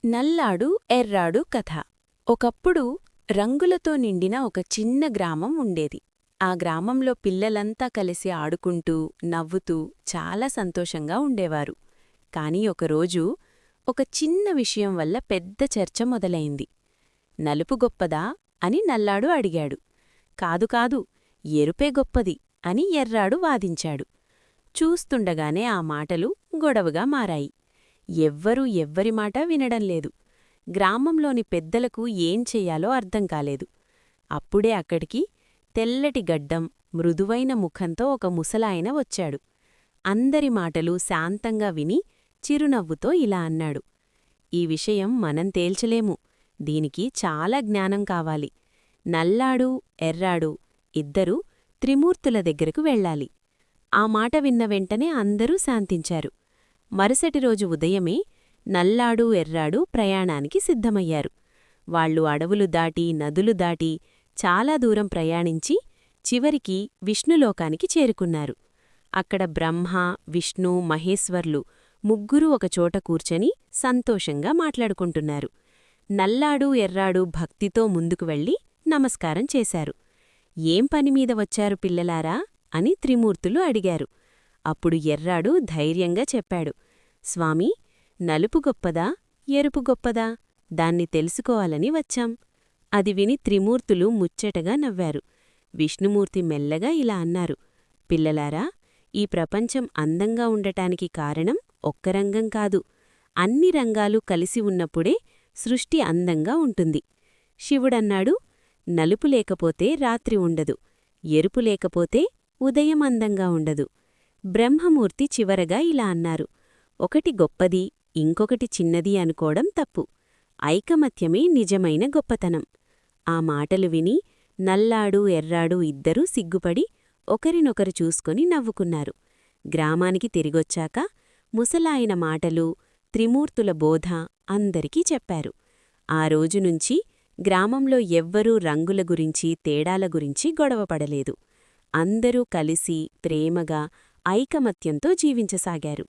నల్లాడు ఎర్రాడు కథ. ఒకప్పుడు రంగులతో నిండిన ఒక చిన్న గ్రామం ఉండేది. ఆ గ్రామంలో పిల్లలంతా కలిసి ఆడుకుంటూ నవ్వుతూ చాలా సంతోషంగా ఉండేవారు. కాని ఒకరోజు ఒక చిన్న విషయం వల్ల పెద్ద చర్చ మొదలైంది. నలుపు గొప్పదా అని నల్లాడు అడిగాడు. కాదు కాదు, ఎరుపే గొప్పది అని ఎర్రాడు వాదించాడు. చూస్తుండగానే ఆ మాటలు గొడవగా మారాయి. ఎవ్వరూ ఎవ్వరి మాట వినడంలేదు. గ్రామంలోని పెద్దలకు ఏం చెయ్యాలో అర్థం కాలేదు. అప్పుడే అక్కడికి తెల్లటి గడ్డం, మృదువైన ముఖంతో ఒక ముసలాయన వచ్చాడు. అందరి మాటలు శాంతంగా విని చిరునవ్వుతో ఇలా అన్నాడు. ఈ విషయం మనం తేల్చలేము. దీనికి చాలా జ్ఞానం కావాలి. నల్లాడు ఎర్రాడు ఇద్దరూ త్రిమూర్తుల దగ్గరకు వెళ్ళాలి. ఆ మాట విన్న వెంటనే అందరూ శాంతించారు. మరుసటి రోజు ఉదయమే నల్లాడు ఎర్రాడు ప్రయాణానికి సిద్ధమయ్యారు. వాళ్లు అడవులు దాటి నదులు దాటి చాలా దూరం ప్రయాణించి చివరికి విష్ణులోకానికి చేరుకున్నారు. అక్కడ బ్రహ్మ, విష్ణు, మహేశ్వర్లు ముగ్గురూ ఒకచోట కూర్చొని సంతోషంగా మాట్లాడుకుంటున్నారు. నల్లాడు ఎర్రాడు భక్తితో ముందుకు వెళ్లి నమస్కారం చేశారు. ఏం పనిమీద వచ్చారు పిల్లలారా అని త్రిమూర్తులు అడిగారు. అప్పుడు ఎర్రాడు ధైర్యంగా చెప్పాడు. స్వామీ, నలుపు గొప్పదా ఎరుపు గొప్పదా దాన్ని తెలుసుకోవాలని వచ్చాం. అది విని త్రిమూర్తులు ముచ్చటగా నవ్వారు. విష్ణుమూర్తి మెల్లగా ఇలా అన్నారు. పిల్లలారా, ఈ ప్రపంచం అందంగా ఉండటానికి కారణం ఒక్క రంగం కాదు. అన్ని రంగాలు కలిసి ఉన్నప్పుడే సృష్టి అందంగా ఉంటుంది. శివుడన్నాడు, నలుపు లేకపోతే రాత్రి ఉండదు, ఎరుపు లేకపోతే ఉదయం అందంగా ఉండదు. బ్రహ్మమూర్తి చివరగా ఇలా అన్నారు. ఒకటి గొప్పది, ఇంకొకటి చిన్నది అనుకోవడం తప్పు. ఐకమత్యమే నిజమైన గొప్పతనం. ఆ మాటలు విని నల్లాడు ఎర్రాడు ఇద్దరూ సిగ్గుపడి ఒకరినొకరు చూసుకొని నవ్వుకున్నారు. గ్రామానికి తిరిగొచ్చాక ముసలాయన మాటలు, త్రిమూర్తుల బోధ అందరికీ చెప్పారు. ఆ రోజునుంచి గ్రామంలో ఎవ్వరూ రంగుల గురించి తేడాల గురించి గొడవపడలేదు. అందరూ కలిసి ప్రేమగా ఐకమత్యంతో జీవించసాగారు.